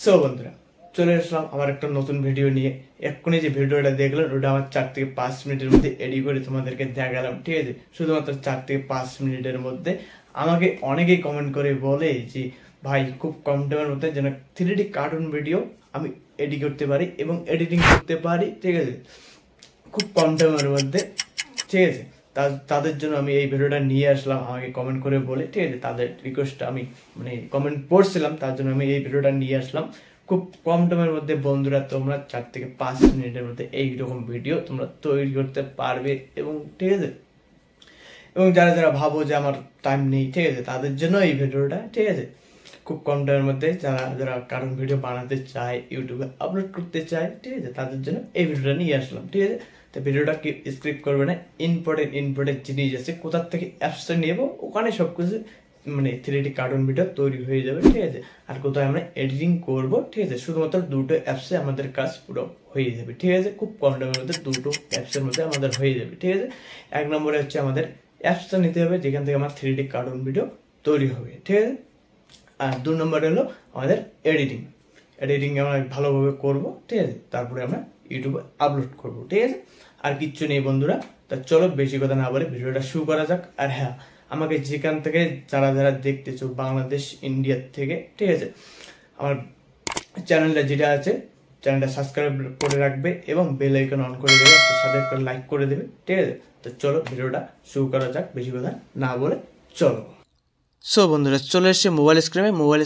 So বন্ধুরা চলে আসলাম আমার একটা নতুন ভিডিও নিয়ে। এক্ষুনি যে ভিডিওটা দেখলেন ওটা আমার 4 থেকে 5 মিনিটের মধ্যে এডিট করে তোমাদেরকে দেখালাম, ঠিক আছে? শুধুমাত্র 4 থেকে 5 মিনিটের মধ্যে। আমাকে অনেকেই কমেন্ট করে বলে যে ভাই খুব কম টাইমের মধ্যে যেন 3D কার্টুন ভিডিও আমি এডিট করতে পারি এবং এডিটিং করতে পারি, ঠিক আছে, খুব কম টাইমের মধ্যে, ঠিক আছে। তাদের জন্য আমি এই ভিডিওটা নিয়ে আসলাম, আমাকে কমেন্ট করে বলে, ঠিক আছে। তাদের রিকোয়েস্টটা আমি কমেন্ট পড়ছিলাম, তার জন্য আমি এই ভিডিওটা নিয়ে আসলাম। খুব কম টাইমের মধ্যে বন্ধুরা তোমরা 4 থেকে 5 মিনিটের মধ্যে এইরকম ভিডিও তোমরা তৈরি করতে পারবে এবং ঠিক আছে। এবং যারা যারা ভাবো যে আমার টাইম নেই, ঠিক আছে, তাদের জন্য এই ভিডিওটা, ঠিক আছে। খুব কম টাইমের মধ্যে যারা যারা কার্টুন ভিডিও বানাতে চায়, ইউটিউবে আপলোড করতে চায়, ঠিক আছে, তাদের জন্য এই ভিডিওটা নিয়ে আসলাম, ঠিক আছে। তো ভিডিওটা কি স্ক্রিপ্ট করবে না, ইম্পর্টেন্ট জিনিস আছে, কোথার থেকে অ্যাপসটা নেব ওখানে সব কিছু 3D কার্টুন ভিডিও তৈরি হয়ে যাবে, ঠিক আছে। আর কোথায় আমরা এডিটিং করব, ঠিক আছে, শুধুমাত্র দুটো অ্যাপসে আমাদের কাজ পুরো হয়ে যাবে, ঠিক আছে। খুব কম টাইমের মধ্যে দুটো অ্যাপসের মধ্যে আমাদের হয়ে যাবে, ঠিক আছে। এক নম্বরে হচ্ছে আমাদের অ্যাপসটা নিতে হবে যেখান থেকে আমার 3D কার্টুন ভিডিও তৈরি হবে, ঠিক আছে। আর 2 নম্বরে হলো আমাদের এডিটিং আমরা ভালোভাবে করব, ঠিক আছে, তারপরে আমরা ইউটিউবে আপলোড করব, ঠিক আছে। আর কিচ্ছু নেই বন্ধুরা। তা চলো বেশি কথা না বলে ভিডিওটা শুরু করা যাক। আর হ্যাঁ, আমাকে যেখান থেকে যারা যারা দেখতেছো বাংলাদেশ ইন্ডিয়ার থেকে, ঠিক আছে, আমার চ্যানেলটা যেটা আছে চ্যানেলটা সাবস্ক্রাইব করে রাখবে এবং বেল আইকন অন করে দেবে, সাথে একটা লাইক করে দেবে, ঠিক আছে। তো চলো ভিডিওটা শুরু করা যাক, বেশি কথা না বলে চলো। সো বন্ধুরা চলে এসেছে মোবাইল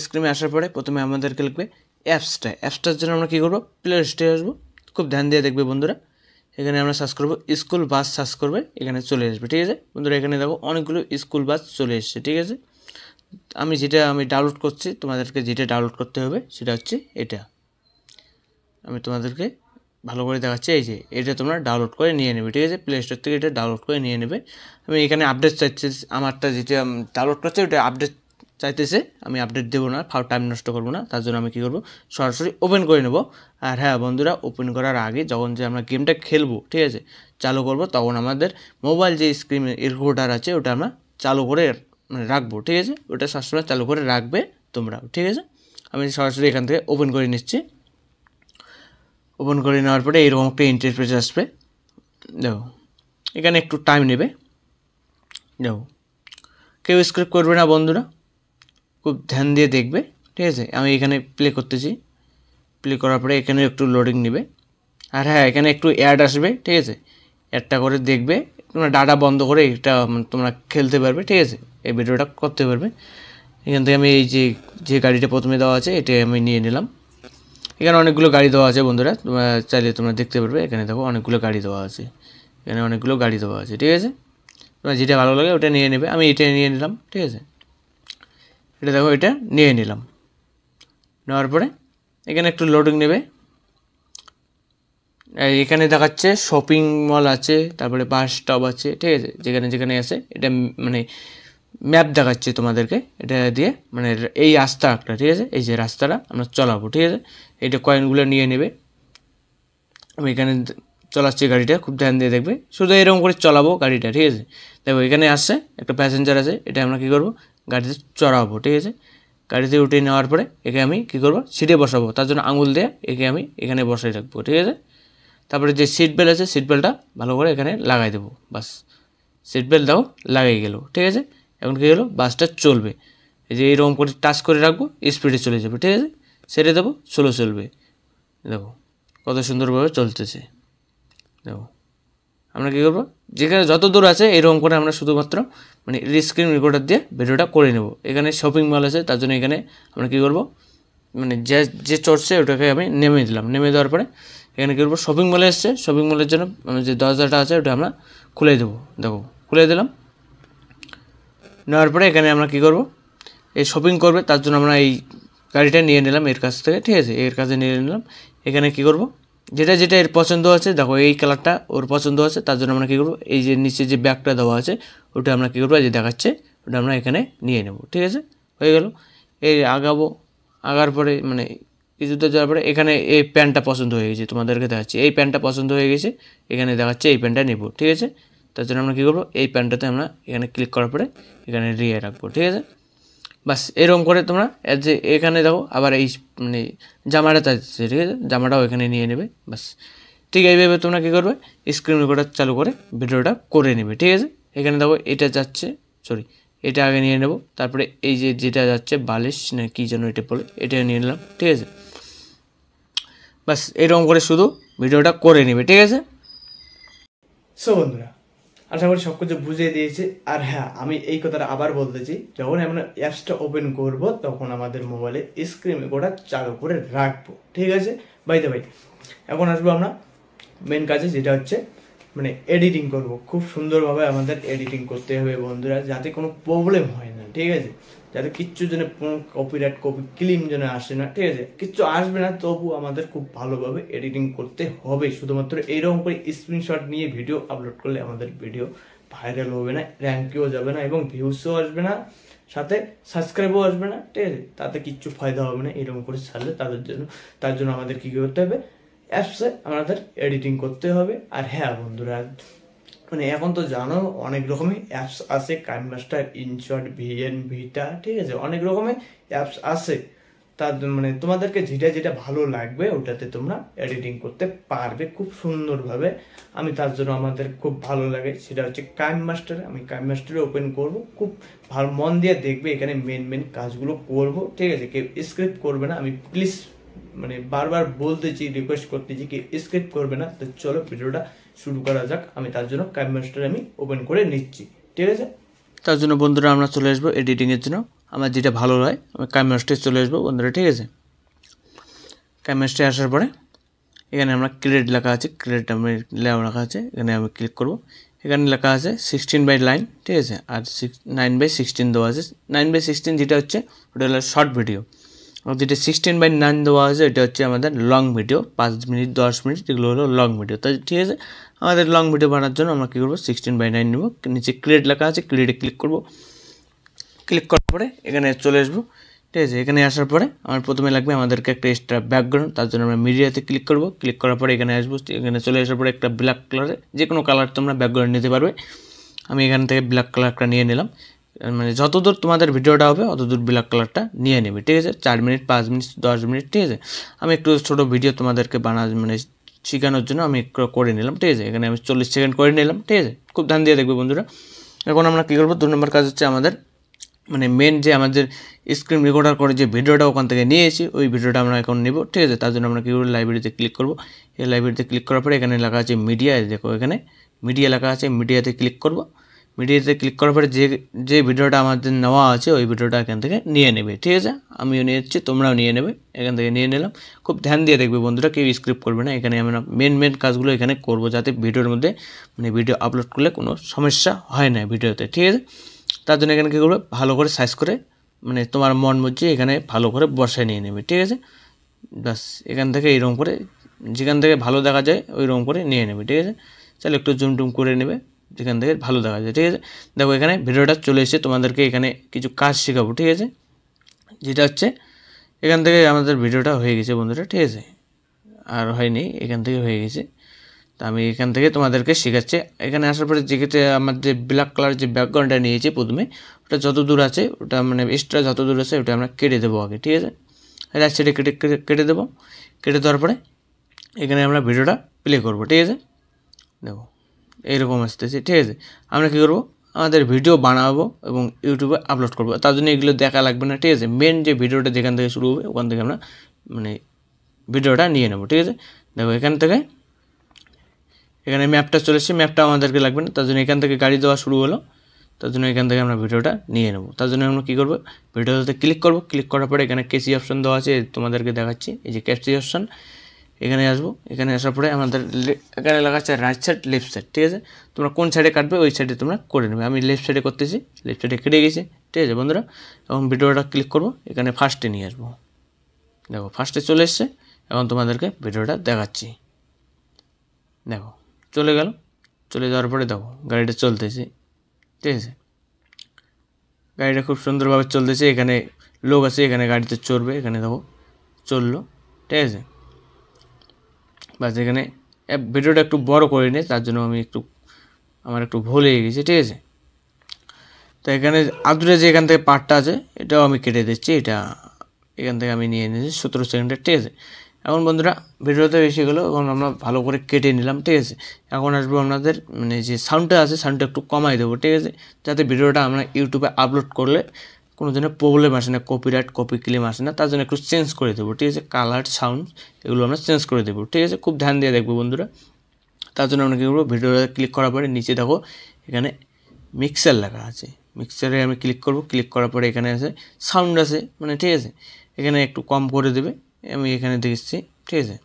স্ক্রিনে আসার পরে প্রথমে আমাদেরকে লিখবে অ্যাপসটার জন্য আমরা কী করবো, প্লে স্টোরে আসবো। খুব ধ্যান দিয়ে দেখবে বন্ধুরা, এখানে আমরা সার্চ করবো স্কুল বাস, সার্চ করবে, এখানে চলে আসবে, ঠিক আছে বন্ধুরা। এখানে দেখো অনেকগুলো স্কুল বাস চলে এসছে, ঠিক আছে। আমি ডাউনলোড করছি, তোমাদেরকে যেটা ডাউনলোড করতে হবে সেটা হচ্ছে এটা। আমি তোমাদেরকে ভালো করে দেখাচ্ছি, এই যে এটা তোমরা ডাউনলোড করে নিয়ে নেবে, ঠিক আছে। প্লে স্টোর থেকে এটা ডাউনলোড করে নিয়ে নেবে। আমি এখানে আপডেট চাইছি, আমারটা যেটা ডাউনলোড করছে ওটা আপডেট চাইতেছে, আমি আপডেট দেবো না, টাইম নষ্ট করবো না, তার জন্য আমি কী করবো, সরাসরি ওপেন করে নেব। আর হ্যাঁ বন্ধুরা, ওপেন করার আগে যখন যে আমরা গেমটা খেলবো, ঠিক আছে, চালু করব, তখন আমাদের মোবাইল যে স্ক্রিন রেকর্ডার আছে ওটা আমরা চালু করে রাখবো, ঠিক আছে। ওটা সবসময় চালু করে রাখবে তোমরা, ঠিক আছে। আমি সরাসরি এখান থেকে ওপেন করে নিচ্ছি। ওপেন করে নেওয়ার পরে এরকম একটা ইন্টারফেস আসবে, দেখো এখানে একটু টাইম নেবে, দেখো কেউ স্ক্রিপ্ট করবে না বন্ধুরা, খুব ধ্যান দিয়ে দেখবে, ঠিক আছে। আমি এখানে প্লে করতেছি, প্লে করার পরে এখানে একটু লোডিং নেবে। আর হ্যাঁ, এখানে একটু অ্যাড আসবে, ঠিক আছে। অ্যাডটা করে দেখবে, তোমরা ডাটা বন্ধ করে এটা তোমরা খেলতে পারবে, ঠিক আছে, এই ভিডিওটা করতে পারবে। এখান থেকে আমি এই যে গাড়িটা প্রথমে দেওয়া আছে এটা আমি নিয়ে নিলাম। এখানে অনেকগুলো গাড়ি দেওয়া আছে বন্ধুরা, তোমরা চাইলে তোমরা দেখতে পারবে, এখানে দেখো অনেকগুলো গাড়ি দেওয়া আছে, ঠিক আছে। তোমার যেটা ভালো লাগে ওটা নিয়ে নেবে। আমি এটা নিয়ে নিলাম, ঠিক আছে। এটা দেখো, এটা নিয়ে নিলাম। নেওয়ার পরে এখানে একটু লোডিং নেবে। এখানে দেখাচ্ছে শপিং মল আছে, তারপরে বাস স্টপ আছে, ঠিক আছে, যেখানে যেখানে আছে এটা ম্যাপ দেখাচ্ছে তোমাদেরকে। এটা দিয়ে এই রাস্তাটা, ঠিক আছে, এই যে রাস্তাটা আমরা চলাবো, ঠিক আছে। এইটা কয়েনগুলো নিয়ে নেবে। আমি এখানে চলাচ্ছি গাড়িটা, খুব ধ্যান দিয়ে দেখবে, শুধু এরকম করে চলাবো গাড়িটা, ঠিক আছে। দেখো এখানে আসছে একটা প্যাসেঞ্জার আছে, এটা আমরা কী করবো, গাড়িতে চড়াবো, ঠিক আছে। গাড়িতে উঠে নেওয়ার পরে একে আমি কী করবো, সিটে বসাবো, তার জন্য আঙুল দিয়ে একে আমি এখানে বসাই রাখবো, ঠিক আছে। তারপরে যে সিট বেল্ট আছে, সিট বেল্টটা ভালো করে এখানে লাগাই দেবো, বাস। সিট বেল্ট দাও, লাগাই গেল, ঠিক আছে। এখন কী হলো, বাসটা চলবে। এই যে এইরকম করে টাচ করে রাখবো, স্পিডে চলে যাবে, ঠিক আছে। ছেড়ে দেবো, স্লো চলবে, দেখো কত সুন্দরভাবে চলতেছে। দেখো আমরা কী করবো, যেখানে যত দূর আছে এরকম করে আমরা শুধুমাত্র স্ক্রিন রেকর্ডার দিয়ে ভিডিওটা করে নেব। এখানে শপিং মল আছে, তার জন্য এখানে আমরা কী করবো, যে চড়ছে ওটাকে আমি নেমে দিলাম। নেমে দেওয়ার পরে এখানে কী করবো, শপিং মলে এসছে, শপিং মলের জন্য যে দরজাটা আছে ওটা আমরা খুলে দেবো, দেখো খুলে দিলাম। নেওয়ার পরে এখানে আমরা কী করবো, এই শপিং করবে, তার জন্য আমরা এই গাড়িটা নিয়ে নিলাম এর কাছ থেকে, ঠিক আছে, এর কাছে নিয়ে নিলাম। এখানে কী করবো, যেটা এর পছন্দ আছে, দেখো এই কালারটা ওর পছন্দ আছে, তার জন্য আমরা কী করবো, এই যে নিচে যে ব্যাগটা দেওয়া আছে ওটা আমরা কী করবো, এই যে দেখাচ্ছে ওটা আমরা এখানে নিয়ে নেব, ঠিক আছে। হয়ে গেল। এই আগার পরে কিছুটা যাওয়ার পরে এখানে এই প্যান্টটা পছন্দ হয়ে গেছে, তোমাদেরকে দেখাচ্ছি এই প্যান্টটা পছন্দ হয়ে গেছে, এখানে দেখাচ্ছে এই প্যান্টটা নেব, ঠিক আছে। তার জন্য আমরা কী করবো, এই প্যান্টটাতে আমরা এখানে ক্লিক করার পরে এখানে দিয়ে রাখবো, ঠিক আছে। বাস এরকম করে তোমরা যে এখানে দেখো আবার এই মানে জামাটা চাইছে, ঠিক আছে, জামাটাও এখানে নিয়ে নেবে। বাস ঠিক এইভাবে তোমরা কী করবে, স্ক্রিন রেকর্ডার চালু করে ভিডিওটা করে নেবে, ঠিক আছে। এখানে দেখো এটা যাচ্ছে, সরি এটা আগে নিয়ে নেব, তারপরে এই যে যেটা যাচ্ছে বালিশ না কী যেন এটা বলে, এটা নিয়ে নিলাম, ঠিক আছে। বাস এরকম করে শুধু ভিডিওটা করে নেবে, ঠিক আছে। সো বন্ধুরা, আশা করি সব কিছু বুঝিয়ে দিয়েছি। আর হ্যাঁ, আমি এই কথাটা আবার বলতেছি, যখন আমরা অ্যাপসটা ওপেন করব তখন আমাদের মোবাইলে স্ক্রিন রেকর্ডার চালু করে রাখবো, ঠিক আছে। ভাই এখন আসবো আমরা মেন কাজে, যেটা হচ্ছে মানে এডিটিং করব। খুব সুন্দরভাবে আমাদের এডিটিং করতে হবে বন্ধুরা, যাতে কোনো প্রবলেম হয় না, ঠিক আছে। যাতে কিচ্ছু যেন কোনো কপিরাইট ক্লেম যেন আসে না, ঠিক আছে। কিচ্ছু আসবে না, তবু আমাদের খুব ভালোভাবে এডিটিং করতে হবে। শুধুমাত্র এইরকম করে স্ক্রিনশট নিয়ে ভিডিও আপলোড করলে আমাদের ভিডিও ভাইরাল হবে না, র্যাঙ্কেও যাবে না, এবং ভিউসও আসবে না, সাথে সাবস্ক্রাইবও আসবে না, ঠিক আছে। তাতে কিচ্ছু ফায়দা হবে না এরকম করে ছাড়লে তার জন্য আমাদের কি করতে হবে, অ্যাপসে আমাদের এডিটিং করতে হবে। আর হ্যাঁ বন্ধুরা, মানে এখন তো জানো অনেক রকমের অ্যাপস আছে, কাইনমাস্টার, ইনশট, ভিএন, ভিটা, ঠিক আছে, অনেক রকমের অ্যাপস আছে। তার মানে তোমাদেরকে যেটা যেটা ভালো লাগবে ওটাতে তোমরা এডিটিং করতে পারবে খুব সুন্দরভাবে। আমি তার জন্য আমাদের খুব ভালো লাগে সেটা হচ্ছে কাইনমাস্টার। আমি কাইনমাস্টারে ওপেন করব, খুব ভালো মন দিয়ে দেখবে, এখানে মেন কাজগুলো করব, ঠিক আছে। কেউ স্ক্রিপ্ট করবে না, আমি প্লিজ মানে বারবার বলতেছি, রিকোয়েস্ট করতেছি কি স্ক্রিপ্ট করবে না। তো চলো ভিডিওটা শুরু করা যাক। আমি তার জন্য কাইনমাস্টার আমি ওপেন করে নিচ্ছি, ঠিক আছে। তার জন্য বন্ধুরা আমরা চলে আসবো এডিটিংয়ের জন্য, আমার যেটা ভালো হয় আমি কাইনমাস্টারে চলে আসবো বন্ধুরা, ঠিক আছে। কাইনমাস্টারে আসার পরে এখানে আমরা ক্রিয়েট লেখা আছে, ক্রিয়েট আমি লেখা রাখা আছে, এখানে আমি ক্লিক করব। এখানে লেখা আছে 16:9, ঠিক আছে, আর 9:16 দেওয়া আছে। 9:16 যেটা হচ্ছে ওটা হলো শর্ট ভিডিও, আর যেটা 16:9 দেওয়া আছে এটা হচ্ছে আমাদের লং ভিডিও, 5 মিনিট 10 মিনিট, এগুলো হলো লং ভিডিও। তাই ঠিক আছে, আমাদের লং ভিডিও বানানোর জন্য আমরা কী করবো, 16:9 নেব। নিচে ক্রিয়েট লেখা আছে, ক্রিয়েটে ক্লিক করব। ক্লিক করার পরে এখানে চলে আসবো, ঠিক আছে। এখানে আসার পরে আমার প্রথমে লাগবে আমাদেরকে একটা এক্সট্রা ব্যাকগ্রাউন্ড, তার জন্য আমরা মিডিয়াতে ক্লিক করব। ক্লিক করার পরে এখানে আসবো, এখানে চলে আসার পরে একটা ব্ল্যাক কালারে, যে কোনো কালার তোমরা ব্যাকগ্রাউন্ড নিতে পারবে। আমি এখান থেকে ব্ল্যাক কালারটা নিয়ে নিলাম, মানে যতদূর তোমাদের ভিডিওটা হবে অতদূর ব্ল্যাক কালারটা নিয়ে নেবে, ঠিক আছে। 4 মিনিট 5 মিনিট 10 মিনিট, ঠিক আছে। আমি একটু ছোটো ভিডিও তোমাদেরকে মানে শেখানোর জন্য আমি একটু করে নিলাম, ঠিক আছে। এখানে আমি 40 সেকেন্ড করে নিলাম, ঠিক আছে। খুব ধ্যান দিয়ে দেখবে বন্ধুরা। এখন আমরা কী করবো, 2 নম্বর কাজ হচ্ছে আমাদের মানে মেন যে আমাদের স্ক্রিন রেকর্ডার করে যে ভিডিওটা ওখান থেকে নিয়েছি, ওই ভিডিওটা আমরা এখন নেব, ঠিক আছে। তার জন্য আমরা কী করবো, লাইব্রেরিতে ক্লিক করবো। এই লাইব্রেরিতে ক্লিক করার পরে এখানে লেখা আছে মিডিয়া, দেখো এখানে মিডিয়া লেখা আছে, মিডিয়াতে ক্লিক করব। মিডিয়াতে ক্লিক করার পরে যে ভিডিওটা আমাদের নেওয়া আছে ওই ভিডিওটা এখান থেকে নিয়ে নেবে, ঠিক আছে। আমিও নিয়েছি, তোমরাও নিয়ে নেবে, এখান থেকে নিয়ে নিলাম। খুব ধ্যান দিয়ে দেখবে বন্ধুরা, কেউ স্ক্রিপ্ট করবে না। এখানে আমরা মেন কাজগুলো এখানে করব, যাতে ভিডিওর মধ্যে মানে ভিডিও আপলোড করলে কোনো সমস্যা হয় না ভিডিওতে, ঠিক আছে। তার জন্য এখানে কী করবে, ভালো করে সাইজ করে মানে তোমার মন মর্জি এখানে ভালো করে বসায় নিয়ে নেবে, ঠিক আছে। বাস এখান থেকে এইরকম করে যেখান থেকে ভালো দেখা যায় ওই রকম করে নিয়ে নেবে, ঠিক আছে। তাহলে একটু জুম টুম করে নেবে যেখান থেকে ভালো দেখা যায়, ঠিক আছে। দেখো এখানে ভিডিওটা চলে এসেছে, তোমাদেরকে এখানে কিছু কাজ শেখাবো, ঠিক আছে। যেটা হচ্ছে এখান থেকে আমাদের ভিডিওটা হয়ে গেছে বন্ধুরা, ঠিক আছে, আর হয়নি, এখান থেকে হয়ে গেছে। তো আমি এখান থেকে তোমাদেরকে শেখাচ্ছি। এখানে আসার পরে যেক্ষেত্রে আমার যে ব্ল্যাক কালার যে ব্যাকগ্রাউন্ডটা নিয়েছি প্রথমে, ওটা যত দূর আছে ওটা মানে এক্সট্রা যত দূর আছে ওটা আমরা কেটে দেবো আগে, ঠিক আছে। রাইট সাইডে কেটে দেবো। কেটে দেওয়ার পরে এখানে আমরা ভিডিওটা প্লে করবো, ঠিক আছে। দেখো এইরকম আসতেছে, ঠিক আছে। আমরা কী করবো, আমাদের ভিডিও বানাবো এবং ইউটিউবে আপলোড করবো। তার জন্য এগুলো দেখা লাগবে না, ঠিক আছে। মেন যে ভিডিওটা যেখান থেকে শুরু হবে ওখান থেকে আমরা মানে ভিডিওটা নিয়ে নেবো, ঠিক আছে। দেখো এখান থেকে এখানে ম্যাপটা চলে এসেছে, ম্যাপটা আমাদেরকে লাগবে না, তার জন্য এখান থেকে গাড়ি দেওয়া শুরু হলো। তার জন্য এখান থেকে আমরা ভিডিওটা নিয়ে নেব। তার জন্য আমরা কী করবো, ভিডিওতে ক্লিক করবো। ক্লিক করার পরে এখানে কেসি অপশন দেওয়া আছে, তোমাদেরকে দেখাচ্ছি, এই যে কেসি অপশন। এখানে আসবো, এখানে আসার পরে আমাদের এখানে লেখা আছে রাইট সাইড লেফট সাইড, ঠিক আছে। তোমরা কোন সাইডে কাটবে ওই সাইডে তোমরা করে নেবে। আমি লেফট সাইডে করতেছি, লেফট সাইডে কেটে গেছি, ঠিক আছে বন্ধুরা। এখন ভিডিওটা ক্লিক করবো, এখানে ফার্স্টে নিয়ে আসবো। দেখো ফার্স্টে চলে এসছে, এখন তোমাদেরকে ভিডিওটা দেখাচ্ছি। দেখো চলে গেল, চলে যাওয়ার পরে দেখো গাড়িটা চলতেছে, ঠিক আছে। গাড়িটা খুব সুন্দরভাবে চলতেছে, এখানে লোক আছে, এখানে গাড়িতে চড়বে, এখানে দেখো চললো, ঠিক আছে। বাস এখানে ভিডিওটা একটু বড় করে নিই, তার জন্য আমি আমার একটু ভুল হয়ে গেছে, ঠিক আছে। তো তো এখানে আদুরে যে এখান থেকে পার্টটা আছে এটাও আমি কেটে দিচ্ছি, এটা এখান থেকে আমি নিয়ে নিয়েছি 17 সেকেন্ডের, ঠিক আছে। এখন বন্ধুরা ভিডিওতে বেশি গেলো, এখন আমরা ভালো করে কেটে নিলাম, ঠিক আছে। এখন আসবো আপনাদের মানে যে সাউন্ডটা আছে সাউন্ডটা একটু কমাই দেবো, ঠিক আছে, যাতে ভিডিওটা আমরা ইউটিউবে আপলোড করলে কোনো জন্য প্রবলেম আসে না, কপিরাইট কপি ক্লেম আসে না, তার জন্য একটু চেঞ্জ করে দেবো, ঠিক আছে। কালার সাউন্ড এগুলো আমরা চেঞ্জ করে দেবো, ঠিক আছে। খুব ধ্যান দিয়ে দেখবো বন্ধুরা। তার জন্য আমরা কী করবো, ভিডিওটা ক্লিক করার পরে নিচে দেখো এখানে মিক্সার লেখা আছে, মিক্সারে আমি ক্লিক করব। ক্লিক করার পরে এখানে আছে সাউন্ড আছে, মানে ঠিক আছে, এখানে একটু কম করে দেবে। আমি এখানে দেখছি, ঠিক আছে,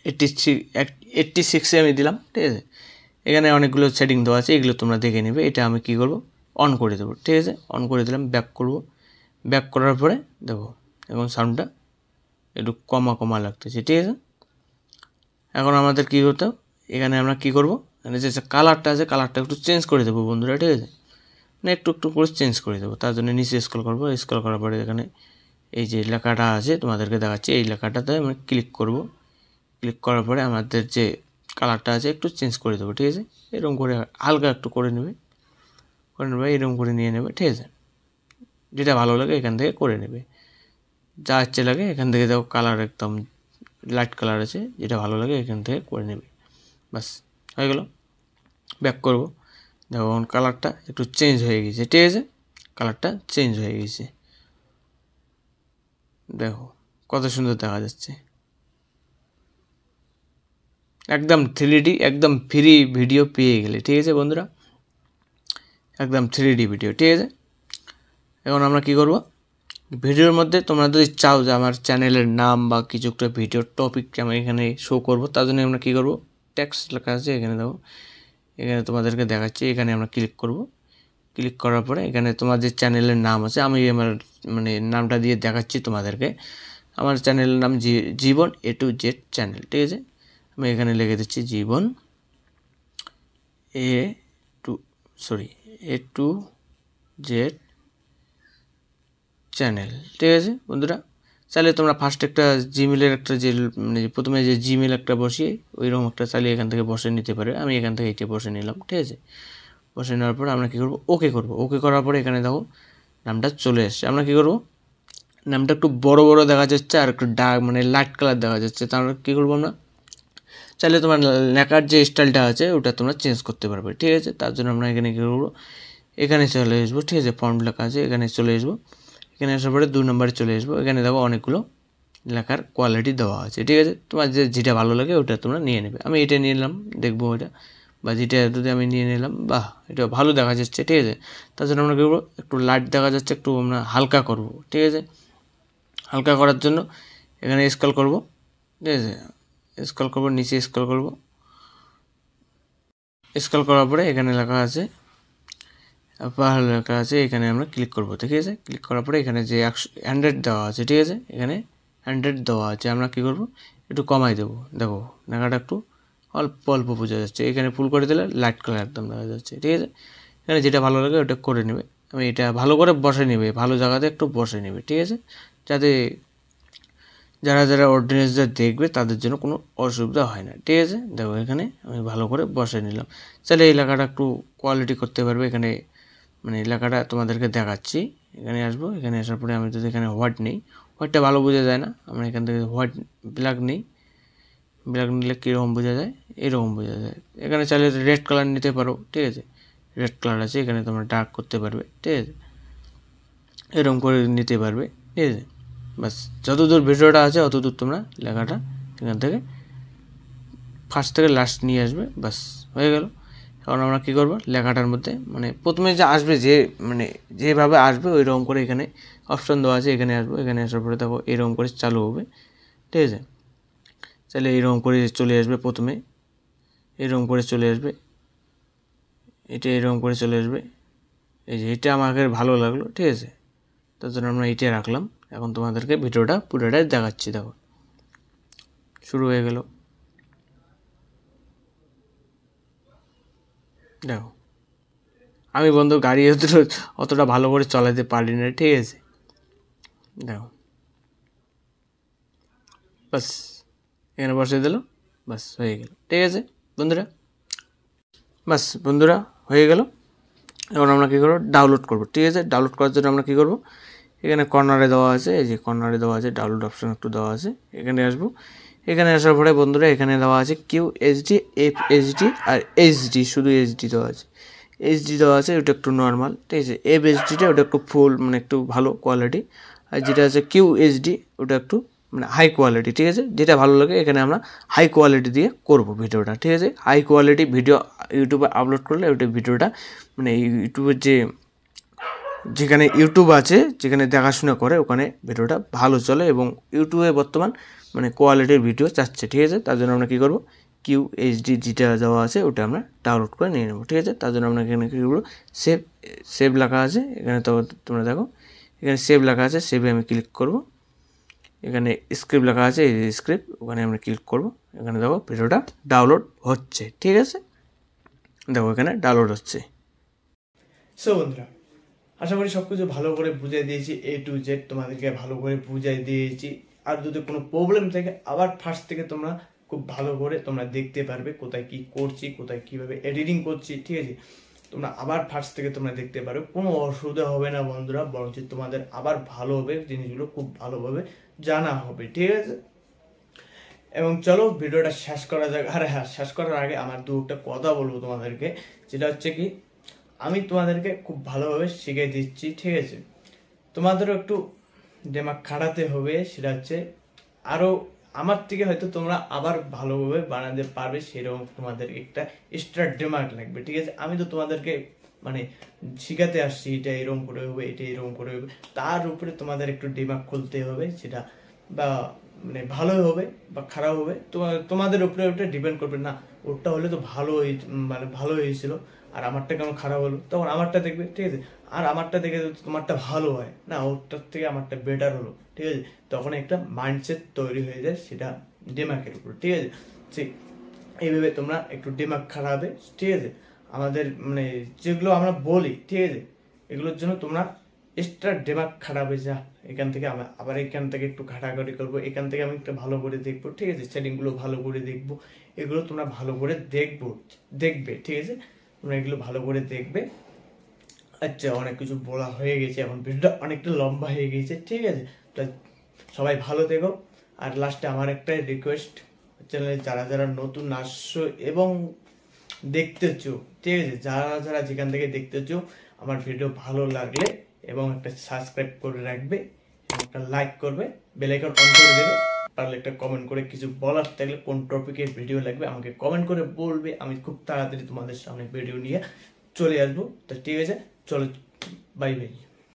86 আমি দিলাম, ঠিক আছে। এখানে অনেকগুলো সেটিং দেওয়া আছে, এগুলো তোমরা দেখে নেবে। এটা আমি কী করব, অন করে দেবো, ঠিক আছে। অন করে দিলাম, ব্যাক করব। ব্যাক করার পরে দেখো এখন সাউন্ডটা একটু কমা লাগতেছে, ঠিক আছে। এখন আমাদের কী করতে, এখানে আমরা কী করব, এখানে যে কালারটা আছে কালারটা একটু চেঞ্জ করে দেবো বন্ধুরা, ঠিক আছে, মানে একটু করে চেঞ্জ করে দেবো। তার জন্য নিচে স্ক্রল করবো, স্ক্রল করার পরে এখানে এই যে লেখাটা আছে তোমাদেরকে দেখাচ্ছি, এই লেখাটাতে আমি ক্লিক করব। ক্লিক করার পরে আমাদের যে কালারটা আছে একটু চেঞ্জ করে দেবো, ঠিক আছে। এরকম করে হালকা একটু করে নেবে, এরকম করে নিয়ে নেবে, ঠিক আছে। যেটা ভালো লাগে এখান থেকে করে নেবে, যা ইচ্ছে লাগে এখান থেকে দেখো কালার একদম লাইট কালার আছে, যেটা ভালো লাগে এখান থেকে করে নেবে, বাস হয়ে গেল। ব্যাক করব, দেখো এখন কালারটা একটু চেঞ্জ হয়ে গেছে, ঠিক আছে, কালারটা চেঞ্জ হয়ে গেছে, দেখো কত সুন্দর দেখা যাচ্ছে, একদম 3D একদম ফ্রি ভিডিও পেয়ে গেলে, ঠিক আছে বন্ধুরা, একদম 3D ভিডিও, ঠিক আছে। এখন আমরা কি করব, ভিডিওর মধ্যে তোমরা যদি চাও যে আমার চ্যানেলের নাম বা কিছু একটা ভিডিওর টপিক আমি এখানে শো করব, তার জন্য আমরা কী করব, টেক্সট লেখা আছে এখানে দেখো, এখানে তোমাদেরকে দেখাচ্ছি, এখানে আমরা ক্লিক করব। ক্লিক করার পরে এখানে তোমার যে চ্যানেলের নাম আছে, আমি আমার মানে নামটা দিয়ে দেখাচ্ছি তোমাদেরকে। আমার চ্যানেলের নাম জীবন A to Z চ্যানেল, ঠিক আছে। আমি এখানে লিখে দিচ্ছি জীবন A to Z চ্যানেল, ঠিক আছে বন্ধুরা। চাইলে তোমরা ফার্স্ট একটা জিমেলের একটা যে মানে প্রথমে যে জিমেল একটা বসিয়ে ওইরকম একটা চাইলে এখান থেকে বসে নিতে পারে, আমি এখান থেকে এটা বসে নিলাম, ঠিক আছে। বসে নেওয়ার পর আমরা কী করবো, ওকে করব। ওকে করার পরে এখানে দেখো নামটা চলে এসছে। আমরা কী করবো, নামটা একটু বড় দেখা যাচ্ছে আর একটু ডার্ক মানে লাইট কালার দেখা যাচ্ছে, তাহলে কী করবো আমরা, চাইলে তোমার লেখার যে স্টাইলটা আছে ওটা তোমরা চেঞ্জ করতে পারবে, ঠিক আছে। তার জন্য আমরা এখানে কী করবো, এখানে চলে আসবো, ঠিক আছে, ফন্ট লেখা আছে এখানে চলে আসবো। এখানে আসার পরে 2 নম্বরে চলে আসবো। এখানে দেখো অনেকগুলো লেখার কোয়ালিটি দেওয়া আছে, ঠিক আছে। তোমার যেটা ভালো লাগে ওটা তোমরা নিয়ে নেবে। আমি এটা নিয়ে নিলাম, দেখবো ওইটা বা যেটা যদি আমি নিয়ে নিলাম, বাহ এটা ভালো দেখা যাচ্ছে, ঠিক আছে। তার জন্য আমরা কী করবো, একটু লাইট দেখা যাচ্ছে, একটু আমরা হালকা করব, ঠিক আছে। হালকা করার জন্য এখানে স্ক্রল করব, ঠিক আছে, স্ক্রল করব, নিচে স্ক্রল করব। স্ক্রল করার পরে এখানে লেখা আছে পাহাড় লেখা আছে, এখানে আমরা ক্লিক করব, ঠিক আছে। ক্লিক করার পরে এখানে যে 100 দেওয়া আছে, ঠিক আছে, এখানে 100 দেওয়া আছে। আমরা কী করব, একটু কমাই দেবো, দেখো লেখাটা একটু অল্প বোঝা যাচ্ছে। এখানে ফুল করে দিলে লাইট কালার একদম দেখা যাচ্ছে, ঠিক আছে। এখানে যেটা ভালো লাগে ওটা করে নেবে। আমি এটা ভালো করে বসে নেবে, ভালো জায়গাতে একটু বসে নেবে, ঠিক আছে, যাতে যারা অডিয়েন্সরা দেখবে তাদের জন্য কোনো অসুবিধা হয় না, ঠিক আছে। দেখো এখানে আমি ভালো করে বসে নিলাম। চাইলে এই লেখাটা একটু কোয়ালিটি করতে পারবে, এখানে মানে লেখাটা তোমাদেরকে দেখাচ্ছি। এখানে আসবো, এখানে আসার পরে আমি যদি এখানে হোয়াইট নেই, হোয়াইটটা ভালো বোঝা যায় না, আমরা এখান থেকে ব্ল্যাক নেই। ব্ল্যাক নিলে কীরকম বোঝা যায়, এরকম বোঝা যায়। এখানে চাইলে রেড কালার নিতে পারো, ঠিক আছে, রেড কালার আছে, এখানে তোমরা ডার্ক করতে পারবে, ঠিক আছে, এরকম করে নিতে পারবে, ঠিক আছে। বাস যতদূর ভিডিওটা আছে অতদূর তোমরা লেখাটা এখান থেকে ফার্স্ট থেকে লাস্ট নিয়ে আসবে, বাস হয়ে গেল। এখন আমরা কী করবো, লেখাটার মধ্যে মানে প্রথমে যে আসবে যে মানে যেভাবে আসবে ওই রকম করে এখানে অপশান দেওয়া আছে, এখানে আসবো। এখানে আসার পরে দেখো এরকম করে চালু হবে, ঠিক আছে। তাহলে এরকম করে চলে আসবে, প্রথমে এরকম করে চলে আসবে, এটা এরকম করে চলে আসবে। এই যে এটা আমাকে ভালো লাগলো, ঠিক আছে, তার জন্য আমরা এইটাই রাখলাম। এখন তোমাদেরকে ভিডিওটা পুরোটাই দেখাচ্ছি, দেখো শুরু হয়ে গেল, দেখো আমি বন্ধু গাড়ি অতটা ভালো করে চালাতে পারি না, ঠিক আছে, দেখো বাস এখানে বসে দিল, বাস হয়ে গেল, ঠিক আছে বন্ধুরা, বাস বন্ধুরা হয়ে গেল। এখন আমরা কী করবো, ডাউনলোড করবো। ঠিক আছে, ডাউনলোড করার জন্য আমরা কী করবো, এখানে কর্নারে দেওয়া আছে, এই যে কর্নারে দেওয়া আছে ডাউনলোড অপশন একটু দেওয়া আছে, এখানে আসবো। এখানে আসার পরে বন্ধুরা এখানে দেওয়া আছে QHD, FHD আর HD, শুধু HD দেওয়া আছে। HD দেওয়া আছে, ওটা একটু নর্মাল। ঠিক আছে, FHDটা ওটা একটু ফুল মানে একটু ভালো কোয়ালিটি, আর যেটা আছে QHD ওটা একটু মানে হাই কোয়ালিটি। ঠিক আছে, যেটা ভালো লাগে এখানে আমরা হাই কোয়ালিটি দিয়ে করব ভিডিওটা। ঠিক আছে, হাই কোয়ালিটি ভিডিও ইউটিউবে আপলোড করলে ওটা ভিডিওটা মানে ইউটিউবের যেখানে ইউটিউব আছে, যেখানে দেখাশোনা করে, ওখানে ভিডিওটা ভালো চলে এবং ইউটিউবে বর্তমান মানে কোয়ালিটির ভিডিও চাচ্ছে। ঠিক আছে, তার জন্য আমরা কী করবো, QHD যেটা দেওয়া আছে ওটা আমরা ডাউনলোড করে নিয়ে নেবো। ঠিক আছে, তার জন্য আমরা এখানে কী করবো, সেভ লেখা আছে এখানে, তো তোমরা দেখো এখানে সেভ লেখা আছে, সেভে আমি ক্লিক করব। এখানে স্ক্রিপ্ট লেখা আছে, এই স্ক্রিপ্ট, ওখানে আমরা ক্লিক করব। এখানে দেখো ভিডিওটা ডাউনলোড হচ্ছে। ঠিক আছে, দেখো এখানে ডাউনলোড হচ্ছে। সো বন্ধুরা, আশা করি সব কিছু ভালো করে বুঝিয়ে দিয়েছি, A to Z তোমাদেরকে ভালো করে বুঝিয়ে দিয়েছি। আর যদি কোনো প্রবলেম থাকে আবার ফার্স্ট থেকে তোমরা খুব ভালো করে তোমরা দেখতে পারবে কোথায় কি করছি, কোথায় কিভাবে এডিটিং করছি। ঠিক আছে, তোমরা আবার ফার্স্ট থেকে তোমরা দেখতে পারো, কোনো অসুবিধা হবে না বন্ধুরা, বরঞ্চ তোমাদের আবার ভালো হবে, জিনিসগুলো খুব ভালোভাবে জানা হবে। ঠিক আছে, এবং চলো ভিডিওটা শেষ করা যাক। আর হ্যাঁ, শেষ করার আগে আমার দুটো কথা বলবো তোমাদেরকে, যেটা হচ্ছে কি, আমি তোমাদেরকে খুব ভালোভাবে শিখিয়ে দিচ্ছি। ঠিক আছে, তোমাদেরও একটু দিমাগ খাটাতে হবে, সেটা হচ্ছে আরও আমার থেকে হয়তো তোমরা আবার ভালোভাবে বানাতে পারবে, সেরকম তোমাদের একটা এক্সট্রা দিমাগ লাগবে। ঠিক আছে, আমি তো তোমাদেরকে মানে শিখাতে আসছি, এটা এরকম করে হবে, এটা এরকম করে হবে, তার উপরে তোমাদের একটু দিমাগ খুলতে হবে, সেটা বা মানে ভালো হবে বা খারাপ হবে তোমাদের উপরে ওটা ডিপেন্ড করবে না। ওটা হলে তো মানে ভালো হয়েছিল, আর আমারটা কেমন খারাপ হলো, তখন আমারটা দেখবে। ঠিক আছে, আর আমারটা দেখে তোমারটা ভালো হয় না, ওরটার থেকে আমারটা বেটার হলো। ঠিক আছে, তখন একটা মাইন্ডসেট তৈরি হয়ে যায়, সেটা দিমাগের উপর। ঠিক আছে, ঠিক এইভাবে তোমরা একটু দিমাগ খাটাবে। ঠিক আছে, আমাদের মানে যেগুলো আমরা বলি, ঠিক আছে, এগুলোর জন্য তোমরা এক্সট্রা দিমাগ খাটাবে। যা এখান থেকে আবার এখান থেকে একটু ঘাটাঘাটি করবো, এখান থেকে আমি একটু ভালো করে দেখবো। ঠিক আছে, সেটিংগুলো ভালো করে দেখবো, এগুলো তোমরা ভালো করে দেখবে। ঠিক আছে, তোমরা এগুলো ভালো করে দেখবে। আচ্ছা, অনেক কিছু বলা হয়ে গেছে, এখন ভিডিওটা অনেকটা লম্বা হয়ে গেছে। ঠিক আছে, তো সবাই ভালো থেকো। আর লাস্টে আমার একটা রিকোয়েস্ট, চ্যানেলে যারা যারা নতুন আসছো এবং দেখতেছো, ঠিক আছে, যারা যেখান থেকে দেখতেছো, আমার ভিডিও ভালো লাগলে এবং একটা সাবস্ক্রাইব করে রাখবে এবং একটা লাইক করবে, বেল আইকন অন করে দেবে। পারলে একটা কমেন্ট করে কিছু বলার থাকলে, কোন টপিকের ভিডিও লাগবে আমাকে কমেন্ট করে বলবে, আমি খুব তাড়াতাড়ি তোমাদের সামনে ভিডিও নিয়ে চলে আসবো। তো ঠিক আছে, চলো, বাই বাই।